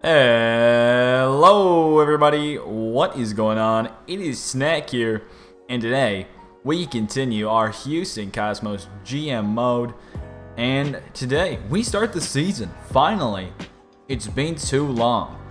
Hello everybody, what is going on? It is Snack here, and today we continue our Houston Cosmos GM mode, and today we start the season, finally. It's been too long.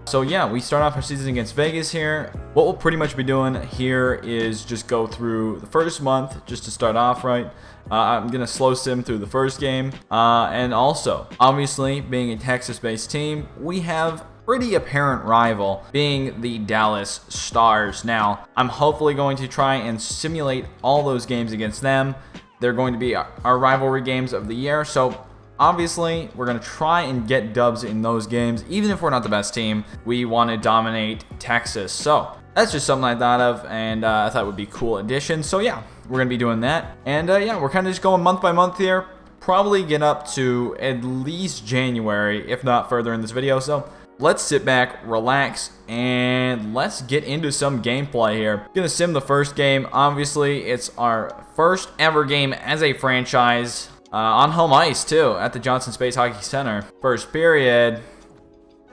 So yeah, we start off our season against Vegas here. What we'll pretty much be doing here is just go through the first month, just to start off right. I'm going to slow sim through the first game. And also, obviously, being a Texas-based team, we have pretty apparent rival being the Dallas Stars. Now, I'm hopefully going to try and simulate all those games against them. They're going to be our rivalry games of the year. So obviously, we're going to try and get dubs in those games. Even if we're not the best team, we want to dominate Texas. So that's just something I thought of, and I thought it would be a cool addition. So yeah, we're going to be doing that. And yeah, we're kind of just going month by month here. Probably get up to at least January, if not further in this video. So let's sit back, relax, and let's get into some gameplay here. Gonna sim the first game. Obviously, it's our first ever game as a franchise. On home ice, too, at the Johnson Space Hockey Center. First period.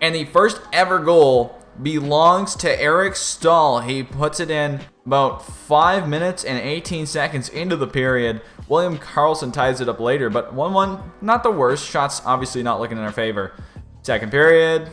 And the first ever goal belongs to Eric Staal. He puts it in about 5 minutes and 18 seconds into the period. William Karlsson ties it up later, but 1-1, not the worst. Shots obviously not looking in our favor. Second period.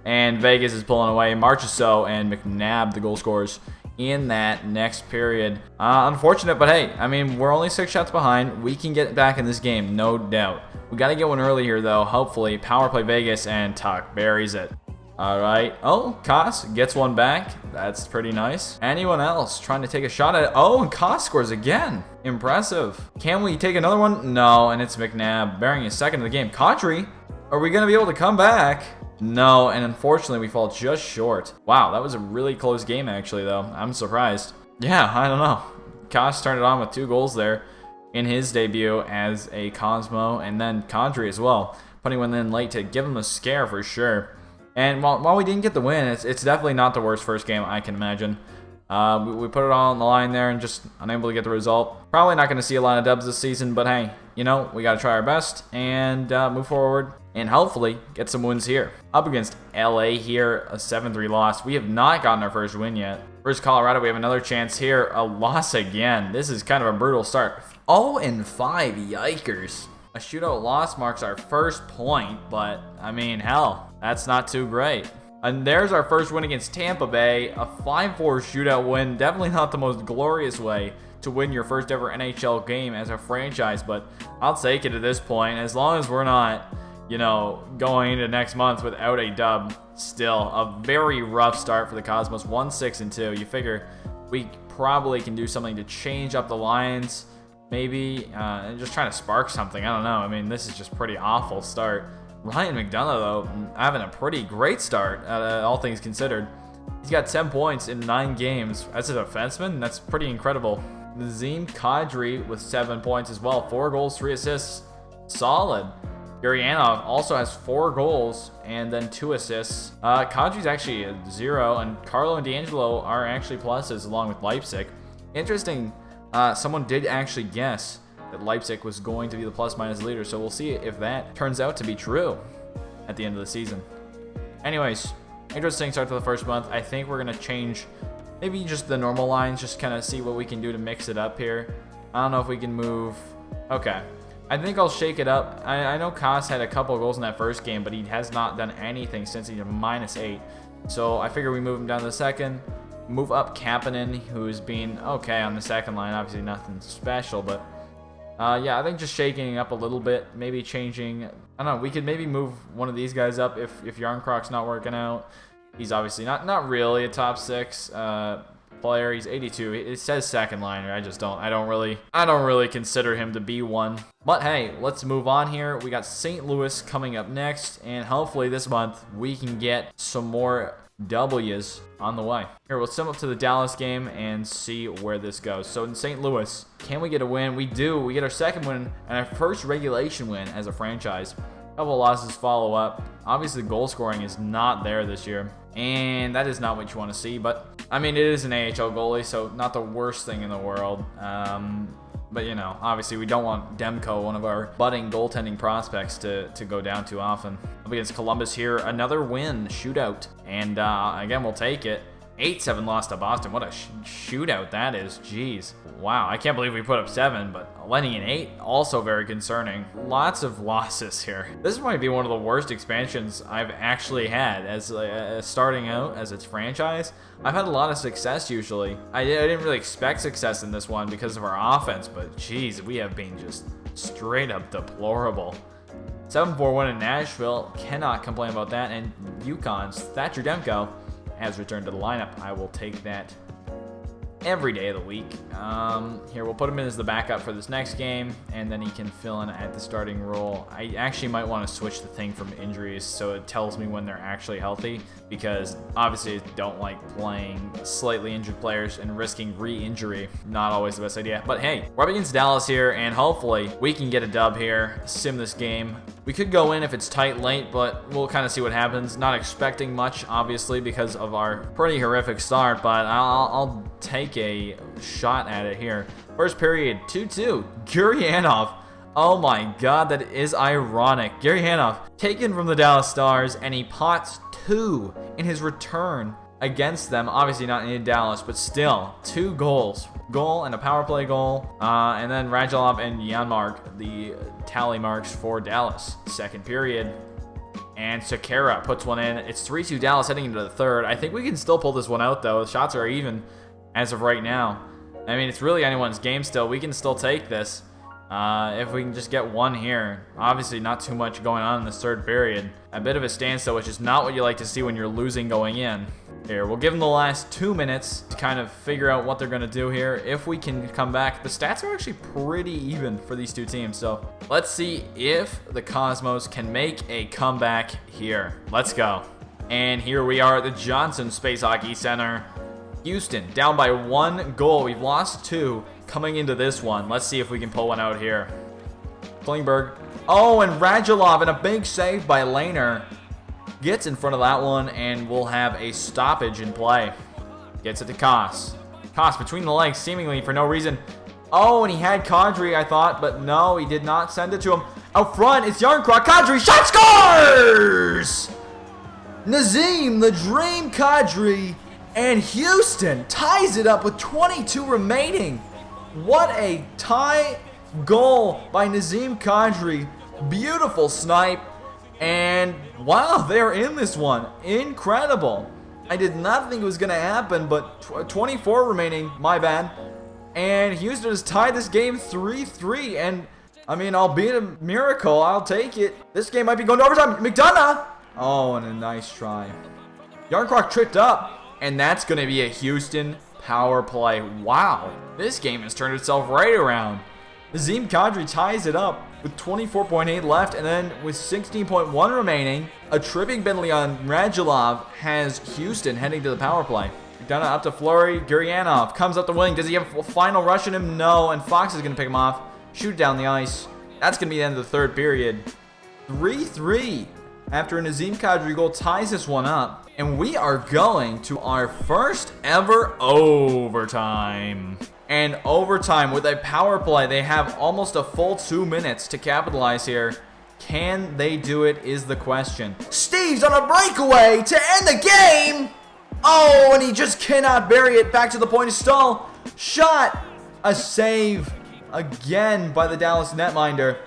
And Vegas is pulling away. Marchessault and McNabb, the goal scorers in that next period. Unfortunate, but hey, I mean, we're only 6 shots behind. We can get back in this game, no doubt. We got to get one early here, though. Hopefully, power play Vegas, and Tuck buries it. All right. Oh, Koss gets one back. That's pretty nice. Anyone else trying to take a shot at it? Oh, and Koss scores again. Impressive. Can we take another one? No, and it's McNabb burying his second of the game. Kadri, are we going to be able to come back? No, and unfortunately, we fall just short. Wow, that was a really close game, actually, though. I'm surprised. Yeah, I don't know. Koss turned it on with 2 goals there in his debut as a Cosmo, and then Kadri as well, putting one in late to give him a scare for sure. And while we didn't get the win, it's definitely not the worst first game I can imagine. We put it all on the line there and just unable to get the result. Probably not going to see a lot of dubs this season, but hey, you know, we got to try our best and move forward and hopefully get some wins here. Up against LA here, a 7-3 loss. We have not gotten our first win yet. Versus Colorado, we have another chance here. A loss again. This is kind of a brutal start. 0-5, yikers. A shootout loss marks our first point, but I mean, hell, that's not too great. And there's our first win against Tampa Bay, a 5-4 shootout win. Definitely not the most glorious way to win your first ever NHL game as a franchise, but I'll take it at this point. As long as we're not, you know, going into next month without a dub. Still a very rough start for the Cosmos, 1-6-2. You figure we probably can do something to change up the lines, maybe, and just trying to spark something. I don't know. I mean, this is just pretty awful start. Ryan McDonough, though, having a pretty great start, all things considered. He's got 10 points in 9 games. As a defenseman, that's pretty incredible. Nazem Kadri with 7 points as well. 4 goals, 3 assists. Solid. Gurianov also has 4 goals and then 2 assists. Kadri's actually a 0, and Carlo and D'Angelo are actually pluses along with Leipzig. Interesting, someone did actually guess that Leipzig was going to be the plus-minus leader, so we'll see if that turns out to be true at the end of the season. Anyways, interesting start to the first month. I think we're going to change maybe just the normal lines, just kind of see what we can do to mix it up here. I don't know if we can move. Okay. I think I'll shake it up. I know Koss had a couple of goals in that first game, but he has not done anything since he's a -8. So I figure we move him down to the second. Move up Kapanen, who's been okay on the second line. Obviously nothing special, but yeah, I think just shaking up a little bit, maybe changing. I don't know. We could maybe move one of these guys up if Yarncroc's not working out. He's obviously not really a top 6 player. He's 82. It says second liner. I don't really consider him to be one. But hey, let's move on here. We got St. Louis coming up next, and hopefully this month we can get some more W's on the way. Here, we'll sim up to the Dallas game and see where this goes. So in St. Louis, can we get a win? We do. We get our second win and our first regulation win as a franchise. A couple of losses follow up. Obviously, goal scoring is not there this year, and that is not what you want to see. But I mean, it is an AHL goalie, so not the worst thing in the world. But, you know, obviously we don't want Demko, one of our budding goaltending prospects, to go down too often. Up against Columbus here, another win, shootout. And, again, we'll take it. 8-7 loss to Boston. What a shootout that is. Jeez. Wow, I can't believe we put up 7, but letting in 8, also very concerning. Lots of losses here. This might be one of the worst expansions I've actually had as starting out as its franchise. I've had a lot of success usually. I didn't really expect success in this one because of our offense, but geez, we have been just straight up deplorable. 7-4 win in Nashville. Cannot complain about that. And UConn's Thatcher Demko has returned to the lineup. I will take that every day of the week. Here, we'll put him in as the backup for this next game, and then he can fill in at the starting role. I actually might want to switch the thing from injuries so it tells me when they're actually healthy, because obviously I don't like playing slightly injured players and risking re-injury. Not always the best idea. But hey, we're up against Dallas here, and hopefully we can get a dub here, sim this game. We could go in if it's tight late, but we'll kind of see what happens. Not expecting much, obviously, because of our pretty horrific start, but I'll take a shot at it here. First period, 2-2. Gurianov. Oh my god, that is ironic. Gurianov taken from the Dallas Stars, and he pots 2 in his return against them. Obviously not in Dallas, but still 2 goals. Goal and a power play goal. And then Radulov and Janmark, the tally marks for Dallas. Second period. And Sekera puts one in. It's 3-2 Dallas heading into the third. I think we can still pull this one out, though. The shots are even as of right now. I mean, it's really anyone's game still. We can still take this if we can just get one here. Obviously, not too much going on in this third period. A bit of a standstill, which is not what you like to see when you're losing going in. Here, we'll give them the last 2 minutes to kind of figure out what they're going to do here. If we can come back, the stats are actually pretty even for these two teams. So let's see if the Cosmos can make a comeback here. Let's go. And here we are at the Johnson Space Hockey Center. Houston down by 1 goal. We've lost 2 coming into this one. Let's see if we can pull one out here. Klingberg. Oh, and Radulov, and a big save by Lehner. Gets in front of that one, and we'll have a stoppage in play. Gets it to Koss. Koss between the legs, seemingly for no reason. Oh, and he had Kadri, I thought, but no, he did not send it to him. Out front, it's Yarncroc. Kadri, shot, scores! Nazem, the Dream Kadri, and Houston ties it up with 22 remaining. What a tie goal by Nazem Kadri. Beautiful snipe. And wow, they're in this one. Incredible. I did not think it was going to happen, but 24 remaining, my bad. And Houston has tied this game 3-3. And I mean, albeit a miracle, I'll take it. This game might be going to overtime. McDonough. Oh, and a nice try. Yarncroc tripped up. And that's going to be a Houston power play. Wow. This game has turned itself right around. Nazem Kadri ties it up with 24.8 left, and then with 16.1 remaining, a tripping penalty on Radulov has Houston heading to the power play. McDonough up to Fleury. Gurianov comes up the wing. Does he have a final rush in him? No, and Fox is going to pick him off. Shoot down the ice. That's going to be the end of the third period. 3-3 after a Nazem Kadri goal ties this one up. And we are going to our first ever overtime. And overtime with a power play. They have almost a full 2 minutes to capitalize here. Can they do it is the question. Steve's on a breakaway to end the game. Oh, and he just cannot bury it back to the point of Staal. Shot. A save again by the Dallas netminder.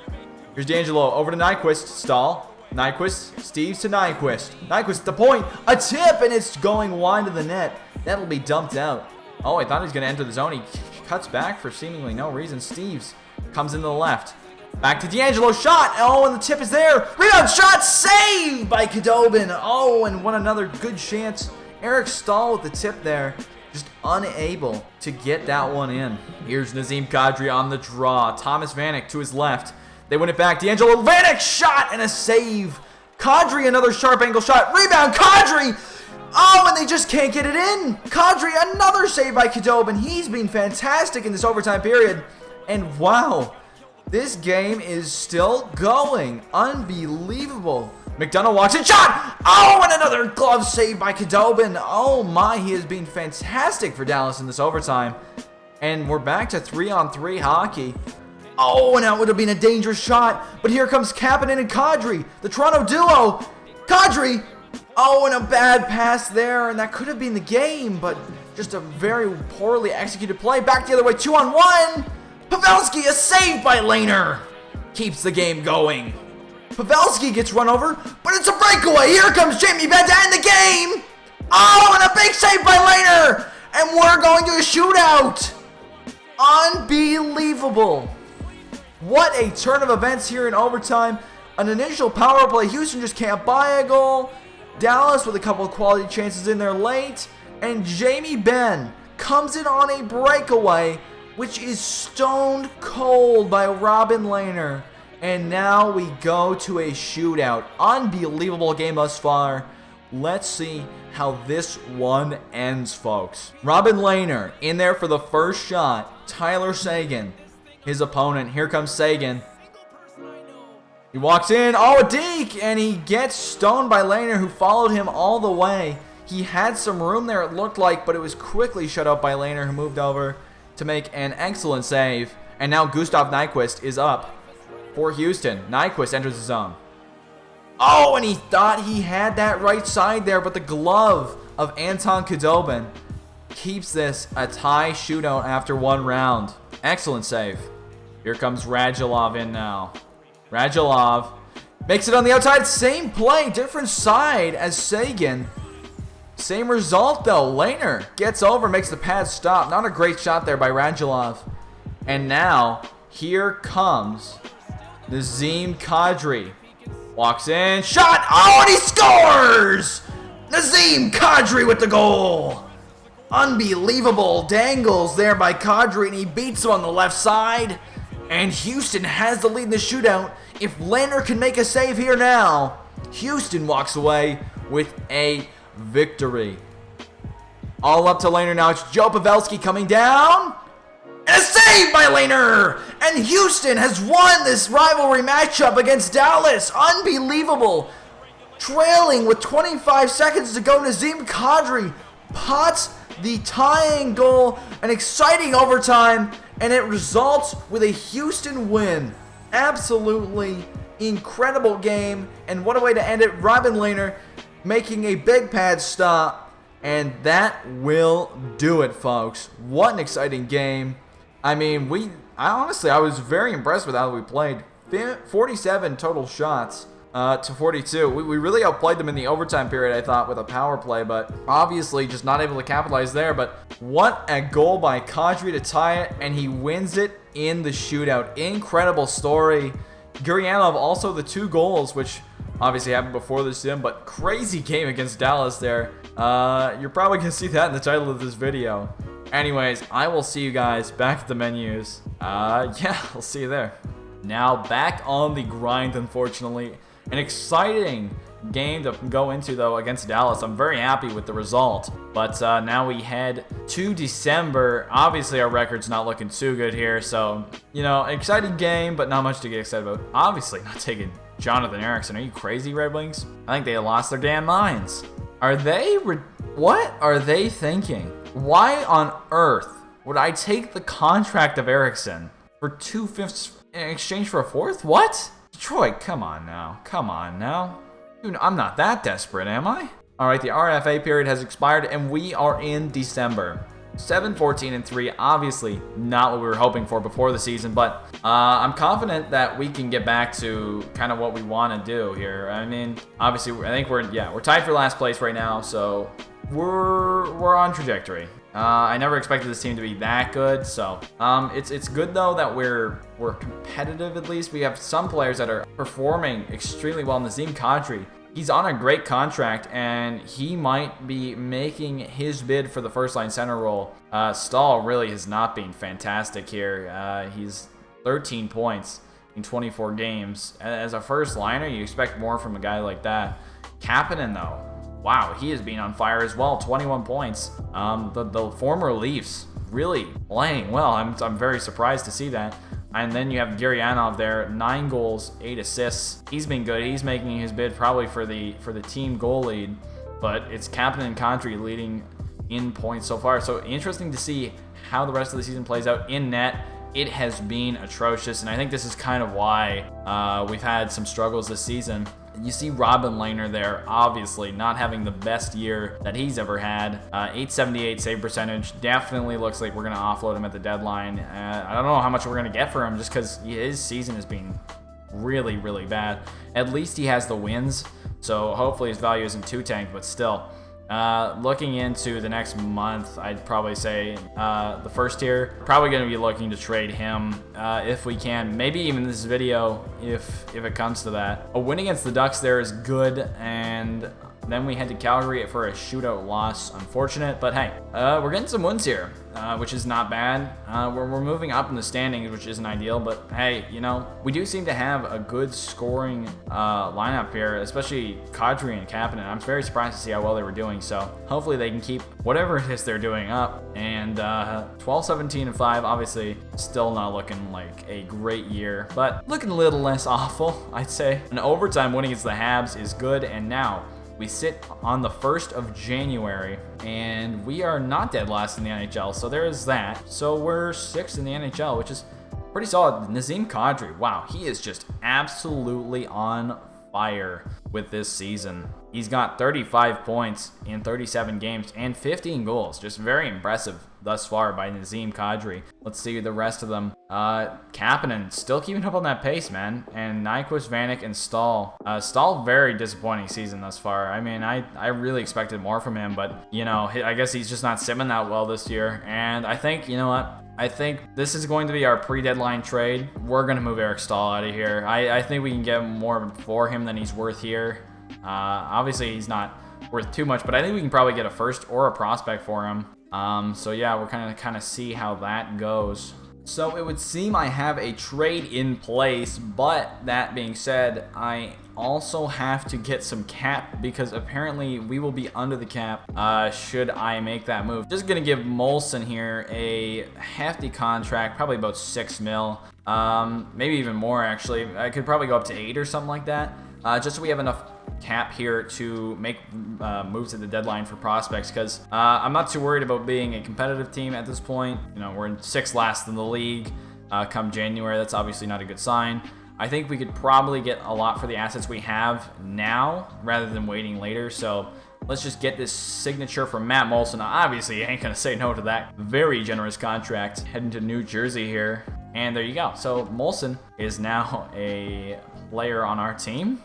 Here's D'Angelo over to Nyquist. Staal. Nyquist. Steves to Nyquist. Nyquist at the point. A tip, and it's going wide of the net. That'll be dumped out. Oh, I thought he was going to enter the zone. He cuts back for seemingly no reason. Steves comes into the left. Back to D'Angelo. Shot. Oh, and the tip is there. Rebound shot. Saved by Khudobin. Oh, and what another good chance. Eric Staal with the tip there. Just unable to get that one in. Here's Nazem Kadri on the draw. Thomas Vanek to his left. They win it back. D'Angelo. Vanek shot and a save. Kadri another sharp angle shot. Rebound. Kadri. Oh, and they just can't get it in. Kadri, another save by Khudobin. He's been fantastic in this overtime period. And wow, this game is still going. Unbelievable. McDonough walks in. Shot! Oh, and another glove save by Khudobin. Oh my, he has been fantastic for Dallas in this overtime. And we're back to 3-on-3 hockey. Oh, and that would have been a dangerous shot. But here comes Kapanen and Kadri, the Toronto duo. Kadri! Oh, and a bad pass there. And that could have been the game, but just a very poorly executed play. Back the other way, 2-on-1. Pavelski, a save by Lehner. Keeps the game going. Pavelski gets run over, but it's a breakaway. Here comes Jamie Benn to end the game. Oh, and a big save by Lehner. And we're going to a shootout. Unbelievable. What a turn of events here in overtime. An initial power play. Houston just can't buy a goal. Dallas with a couple of quality chances in there late. And Jamie Benn comes in on a breakaway, which is stoned cold by Robin Lehner. And now we go to a shootout. Unbelievable game thus far. Let's see how this one ends, folks. Robin Lehner in there for the first shot. Tyler Seguin, his opponent. Here comes Seguin. He walks in. Oh, a deke! And he gets stoned by Lehner, who followed him all the way. He had some room there, it looked like, but it was quickly shut up by Lehner, who moved over to make an excellent save. And now Gustav Nyquist is up for Houston. Nyquist enters the zone. Oh, and he thought he had that right side there, but the glove of Anton Khudobin keeps this a tie shootout after one round. Excellent save. Here comes Radulov in now. Radulov makes it on the outside. Same play, different side as Seguin. Same result though. Lehner gets over, makes the pad stop. Not a great shot there by Radulov. And now, here comes Nazem Kadri. Walks in, shot, oh, and he scores! Nazem Kadri with the goal. Unbelievable dangles there by Kadri, and he beats him on the left side. And Houston has the lead in the shootout. If Lehner can make a save here now, Houston walks away with a victory. All up to Lehner now. It's Joe Pavelski coming down. And a save by Lehner! And Houston has won this rivalry matchup against Dallas. Unbelievable. Trailing with 25 seconds to go, Nazem Kadri pots the tying goal. An exciting overtime, and it results with a Houston win. Absolutely incredible game, and what a way to end it. Robin Lehner making a big pad stop, and that will do it, folks. What an exciting game. I mean, I was very impressed with how we played. 47 total shots to 42. We really outplayed them in the overtime period, I thought, with a power play, but obviously just not able to capitalize there. But what a goal by Kadri to tie it, and he wins it in the shootout. Incredible story. Gurianov also the 2 goals, which obviously happened before the sim, but crazy game against Dallas there. You're probably going to see that in the title of this video. Anyways, I will see you guys back at the menus. Yeah, I'll see you there. Now back on the grind, unfortunately. An exciting game to go into, though, against Dallas. I'm very happy with the result. But now we head to December. Obviously, our record's not looking too good here. So, you know, exciting game, but not much to get excited about. Obviously, not taking Jonathan Ericsson. Are you crazy, Red Wings? I think they lost their damn minds. Are they... What are they thinking? Why on earth would I take the contract of Ericsson for 2/5 in exchange for a 4th? What? Detroit, come on now. Come on now. Dude, I'm not that desperate, am I? All right, the RFA period has expired, and we are in December. 7-14-3, obviously not what we were hoping for before the season, but I'm confident that we can get back to kind of what we want to do here. I mean, obviously, I think we're tied for last place right now, so we're on trajectory. I never expected this team to be that good, so it's good though that we're competitive at least. We have some players that are performing extremely well. Nazem Kadri, he's on a great contract, and he might be making his bid for the first-line center role. Staal really has not been fantastic here. He's 13 points in 24 games. As a first-liner, you expect more from a guy like that. Kapanen, though, wow, he is being on fire as well. 21 points. The former Leafs really playing well. I'm very surprised to see that. And then you have Gurianov there, 9 goals, 8 assists. He's been good. He's making his bid probably for the team goal lead. But it's Kapanen and Kadri leading in points so far. So interesting to see how the rest of the season plays out. In net, it has been atrocious, and I think this is kind of why we've had some struggles this season. You see Robin Lehner there, obviously not having the best year that he's ever had. 878 save percentage. Definitely looks like we're going to offload him at the deadline. I don't know how much we're going to get for him just because his season has been really, really bad. At least he has the wins, so hopefully his value isn't too tanked, but still. Looking into the next month, I'd probably say the first tier, probably going to be looking to trade him if we can. Maybe even this video if it comes to that. A win against the Ducks there is good, and then we head to Calgary for a shootout loss. Unfortunate, but hey, we're getting some wins here, which is not bad. We're moving up in the standings, which isn't ideal, but hey, you know, we do seem to have a good scoring lineup here, especially Kadri and Kapanen. I'm very surprised to see how well they were doing, so hopefully they can keep whatever it is they're doing up. And 12, 17, and 5, obviously still not looking like a great year, but looking a little less awful, I'd say. An overtime win against the Habs is good, and now we sit on the 1st of January, and we are not dead last in the NHL, so there is that. So we're 6th in the NHL, which is pretty solid. Nazem Kadri, wow, he is just absolutely on fire with this season. He's got 35 points in 37 games and 15 goals. Just very impressive thus far by Nazem Kadri. Let's see the rest of them. Kapanen still keeping up on that pace, man. And Nyquist, Vanek, and Staal. Staal, very disappointing season thus far. I mean, I really expected more from him, but, you know, I guess he's just not simming that well this year. And I think, you know what? I think this is going to be our pre-deadline trade. We're going to move Eric Staal out of here. I think we can get more for him than he's worth here. Obviously, he's not worth too much, but I think we can probably get a first or a prospect for him. So yeah, we're kind of see how that goes. So it would seem I have a trade in place, but that being said, I also have to get some cap because apparently we will be under the cap should I make that move. Just gonna give Molson here a hefty contract, probably about 6 mil, maybe even more actually. I could probably go up to 8 or something like that, just so we have enough cap here to make moves at the deadline for prospects, because I'm not too worried about being a competitive team at this point. You know, we're in 6th last in the league come January. That's obviously not a good sign. I think we could probably get a lot for the assets we have now rather than waiting later. So let's just get this signature from Matt Molson. Obviously, I ain't gonna say no to that very generous contract. Heading to New Jersey here. And there you go. So Molson is now a player on our team.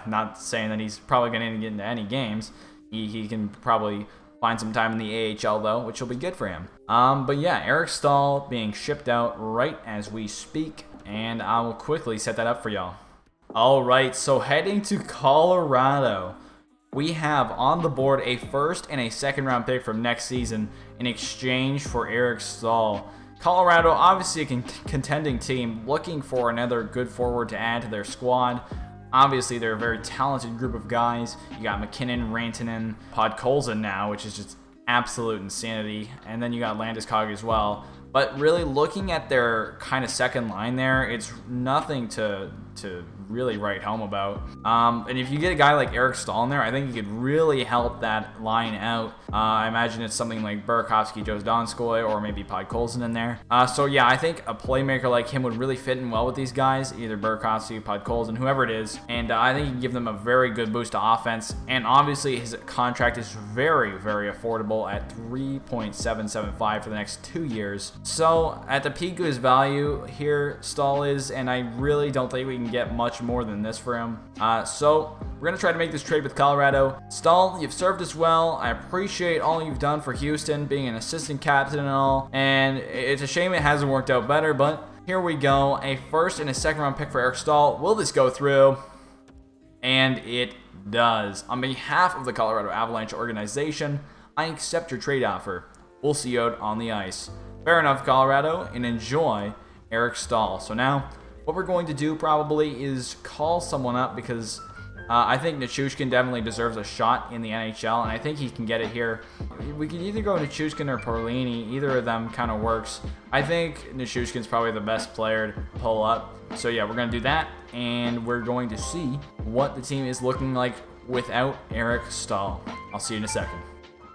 Not saying that he's probably going to get into any games. He can probably find some time in the AHL though, which will be good for him. But yeah, Eric Staal being shipped out right as we speak, and I will quickly set that up for y'all. All right, so heading to Colorado, we have on the board a 1st and a 2nd round pick from next season in exchange for Eric Staal. Colorado, obviously a contending team, looking for another good forward to add to their squad. Obviously, they're a very talented group of guys. You got McKinnon, Rantanen, Podkolzin now, which is just absolute insanity. And then you got Landeskog as well. But really, looking at their kind of second line there, it's nothing to really write home about. And if you get a guy like Eric Staal in there, I think he could really help that line out. I imagine it's something like Burakovsky, Joe Donskoy, or maybe Podkolzin in there. So yeah, I think a playmaker like him would really fit in well with these guys, either Burakovsky, Podkolzin, whoever it is. And I think he can give them a very good boost to offense. And obviously, his contract is very, very affordable at $3.775 for the next 2 years. So at the peak of his value here, Staal is, and I really don't think we can get much more than this for him. So we're going to try to make this trade with Colorado. Staal, you've served us well. I appreciate all you've done for Houston, being an assistant captain and all. And it's a shame it hasn't worked out better, but here we go. A 1st and a 2nd round pick for Eric Staal. Will this go through? And it does. On behalf of the Colorado Avalanche organization, I accept your trade offer. We'll see you out on the ice. Fair enough, Colorado, and enjoy Eric Staal. So now, what we're going to do probably is call someone up because I think Nichushkin definitely deserves a shot in the NHL, and I think he can get it here. We could either go Nichushkin or Perlini. Either of them kind of works. I think Nichushkin's probably the best player to pull up. So yeah, we're going to do that, and we're going to see what the team is looking like without Eric Staal. I'll see you in a second.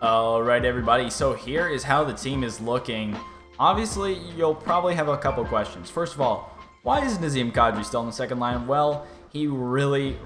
Alright everybody, so here is how the team is looking. Obviously, you'll probably have a couple questions. First of all, why is Nazem Kadri still in the second line? Well, he really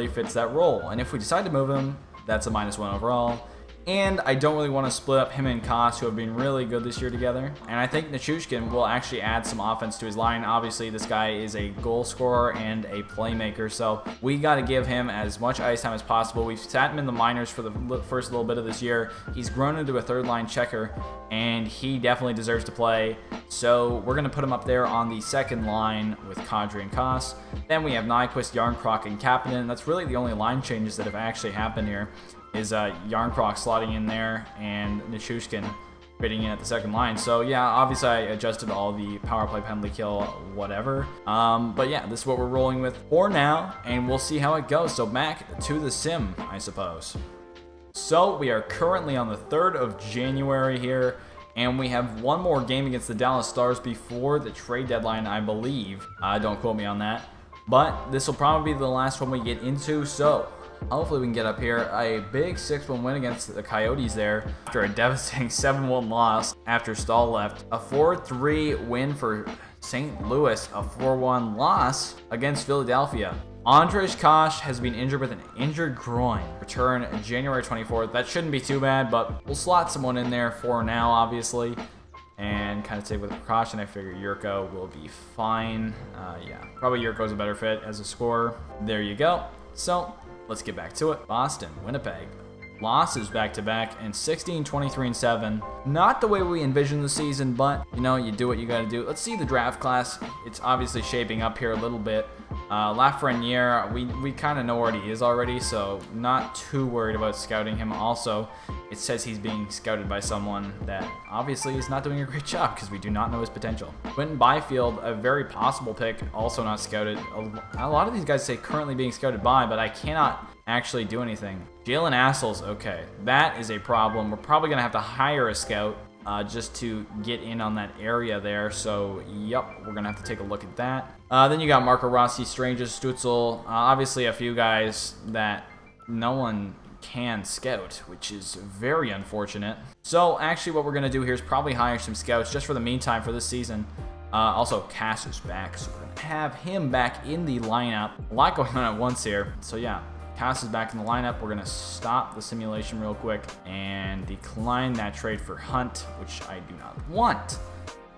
fits that role. And if we decide to move him, that's a -1 overall. And I don't really want to split up him and Koss, who have been really good this year together. And I think Nichushkin will actually add some offense to his line. Obviously, this guy is a goal scorer and a playmaker, so we got to give him as much ice time as possible. We've sat him in the minors for the first little bit of this year. He's grown into a third-line checker, and he definitely deserves to play. So we're going to put him up there on the second line with Kadri and Koss. Then we have Nyquist, Yarncroc, and Kapanen. That's really the only line changes that have actually happened here. Is Yarncroc slotting in there and Nichushkin fitting in at the second line. So yeah, obviously I adjusted all the power play, penalty kill, whatever. But yeah, this is what we're rolling with for now, and we'll see how it goes. So back to the sim, I suppose. So we are currently on the 3rd of January here, and we have one more game against the Dallas Stars before the trade deadline, I believe. Don't quote me on that. But this will probably be the last one we get into, so hopefully we can get up here. A big 6-1 win against the Coyotes there after a devastating 7-1 loss after Staal left. A 4-3 win for St. Louis, a 4-1 loss against Philadelphia. Andrej Kosh has been injured with an injured groin. Return January 24th. That shouldn't be too bad, but we'll slot someone in there for now, obviously. And kind of take with precaution. I figure Yurko will be fine. Yeah, probably Yurko's a better fit as a scorer. There you go. So let's get back to it. Boston, Winnipeg. Losses back-to-back and 16, 23, and 7. Not the way we envisioned the season, but you know, you do what you got to do. Let's see the draft class. It's obviously shaping up here a little bit. Lafreniere, we kind of know where he is already, so not too worried about scouting him. Also, it says he's being scouted by someone that obviously is not doing a great job because we do not know his potential. Quentin Byfield, a very possible pick, also not scouted. A lot of these guys say currently being scouted by, but I cannot actually do anything. Jalen Assels, okay, that is a problem. We're probably gonna have to hire a scout just to get in on that area there. So, yep, we're gonna have to take a look at that. Then you got Marco Rossi, Strangers, Stutzel, obviously a few guys that no one can scout, which is very unfortunate. So, actually, what we're gonna do here is probably hire some scouts just for the meantime for this season. Also, Cass is back, so we're gonna have him back in the lineup. A lot going on at once here. So, yeah. Cass is back in the lineup. We're going to stop the simulation real quick and decline that trade for Hunt, which I do not want.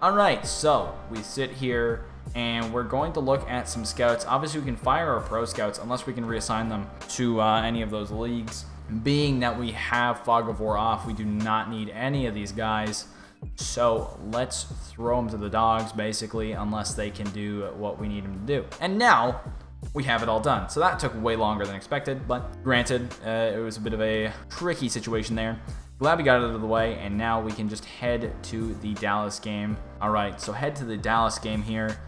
All right, so we sit here and we're going to look at some scouts. Obviously, we can fire our pro scouts unless we can reassign them to any of those leagues. Being that we have Fog of War off, we do not need any of these guys. So let's throw them to the dogs, basically, unless they can do what we need them to do. And now we have it all done. So that took way longer than expected, but granted, it was a bit of a tricky situation there. Glad we got it out of the way, and now we can just head to the Dallas game. All right, so head to the Dallas game here.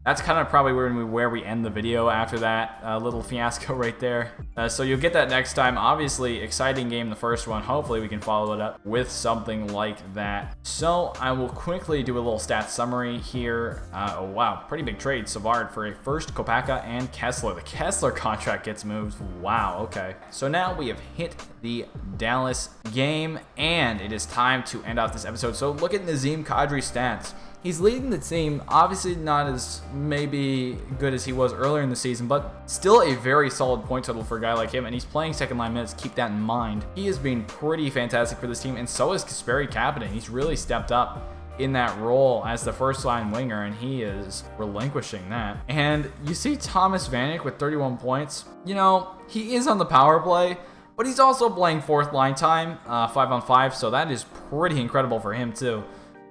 That's kind of probably where we end the video after that little fiasco right there. So you'll get that next time. Obviously, exciting game, the first one. Hopefully we can follow it up with something like that. So I will quickly do a little stats summary here. Oh, wow, pretty big trade. Savard for a first, Kopaka, and Kessler. The Kessler contract gets moved. Wow, okay. So now we have hit the Dallas game, and it is time to end off this episode. So look at Nazem Kadri's stats. He's leading the team, obviously not as maybe good as he was earlier in the season, but still a very solid point total for a guy like him, and he's playing second line minutes, keep that in mind. He has been pretty fantastic for this team, and so is Kasperi Kapanen. He's really stepped up in that role as the first line winger, and he is relinquishing that. And you see Thomas Vanek with 31 points. You know, he is on the power play, but he's also playing fourth line time, 5-on-5, so that is pretty incredible for him too.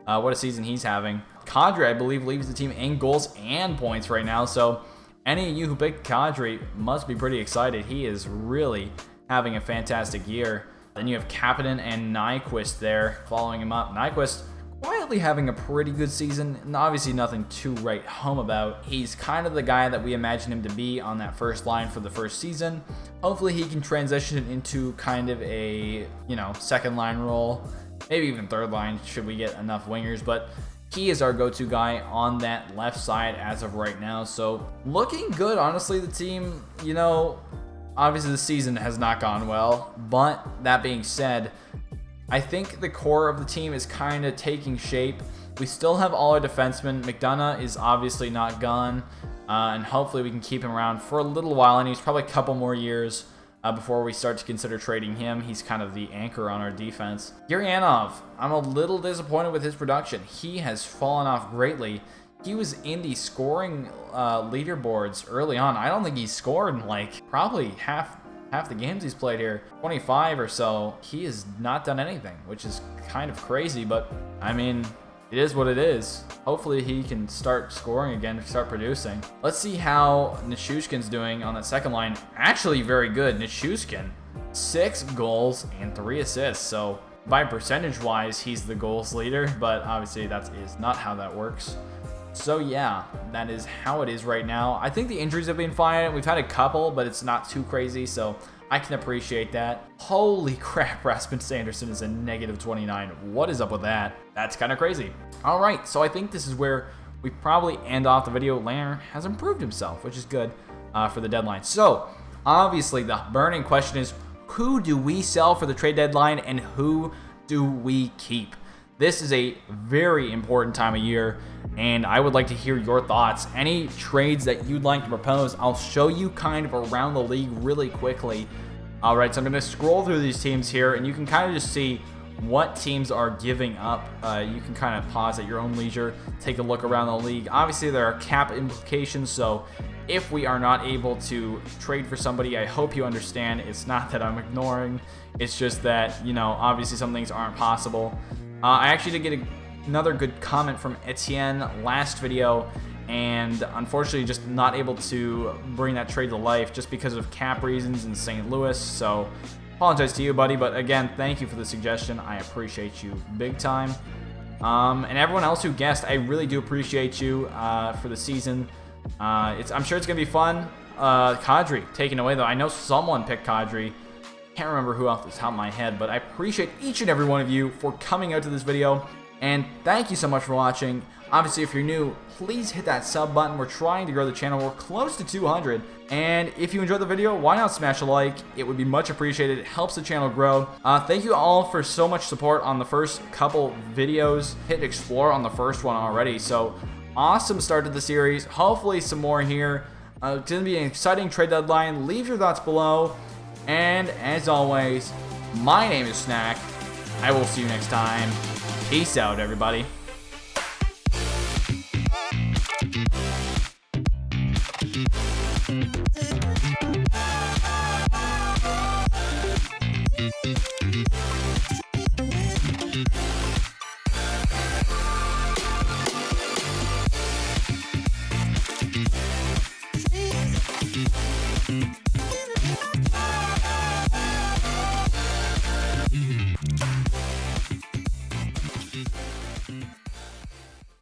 What a season he's having. Kadri, I believe, leads the team in goals and points right now. So any of you who picked Kadri must be pretty excited. He is really having a fantastic year. Then you have Kapanen and Nyquist there following him up. Nyquist quietly having a pretty good season, and obviously nothing to write home about. He's kind of the guy that we imagine him to be on that first line for the first season. Hopefully he can transition into kind of a, second line role. Maybe even third line should we get enough wingers, but he is our go-to guy on that left side as of right now. So looking good, honestly. The team, obviously the season has not gone well, but that being said, I think the core of the team is kind of taking shape. We still have all our defensemen. McDonough is obviously not gone, and hopefully we can keep him around for a little while, and he's probably a couple more years before we start to consider trading him. He's kind of the anchor on our defense. Gurianov, I'm a little disappointed with his production. He has fallen off greatly. He was in the scoring leaderboards early on. I don't think he's scored in like probably half the games he's played here, 25 or so. He has not done anything, which is kind of crazy, but I mean, it is what it is. Hopefully he can start scoring again, start producing. Let's see how Nichushkin's doing on that second line. Actually very good. Nichushkin, 6 goals and 3 assists. So by percentage wise, he's the goals leader, but obviously that is not how that works. So yeah, that is how it is right now. I think the injuries have been fine. We've had a couple, but it's not too crazy, so I can appreciate that. Holy crap, Rasmus Sanderson is a -29. What is up with that? That's kind of crazy. All right, so I think this is where we probably end off the video. Langer has improved himself, which is good for the deadline. So obviously the burning question is, who do we sell for the trade deadline and who do we keep? This is a very important time of year, and I would like to hear your thoughts. Any trades that you'd like to propose, I'll show you kind of around the league really quickly. All right, so I'm going to scroll through these teams here, and you can kind of just see what teams are giving up. You can kind of pause at your own leisure, take a look around the league. Obviously, there are cap implications, so if we are not able to trade for somebody, I hope you understand. It's not that I'm ignoring. It's just that, you know, obviously some things aren't possible. I actually did get another good comment from Etienne last video, and unfortunately just not able to bring that trade to life just because of cap reasons in St. Louis. So apologize to you, buddy, but again, thank you for the suggestion. I appreciate you big time. And everyone else who guessed, I really do appreciate you for the season. I'm sure it's going to be fun. Kadri taken away, though. I know someone picked Kadri. Can't remember who off the top of my head, but I appreciate each and every one of you for coming out to this video, and thank you so much for watching. Obviously, if you're new, please hit that sub button. We're trying to grow the channel. We're close to 200, and if you enjoyed the video, why not smash a like? It would be much appreciated. It helps the channel grow. Thank you all for so much support on the first couple videos. Hit explore on the first one already, so awesome start to the series. Hopefully some more here. It's going to be an exciting trade deadline. Leave your thoughts below. And as always, my name is Snack. I will see you next time. Peace out, everybody.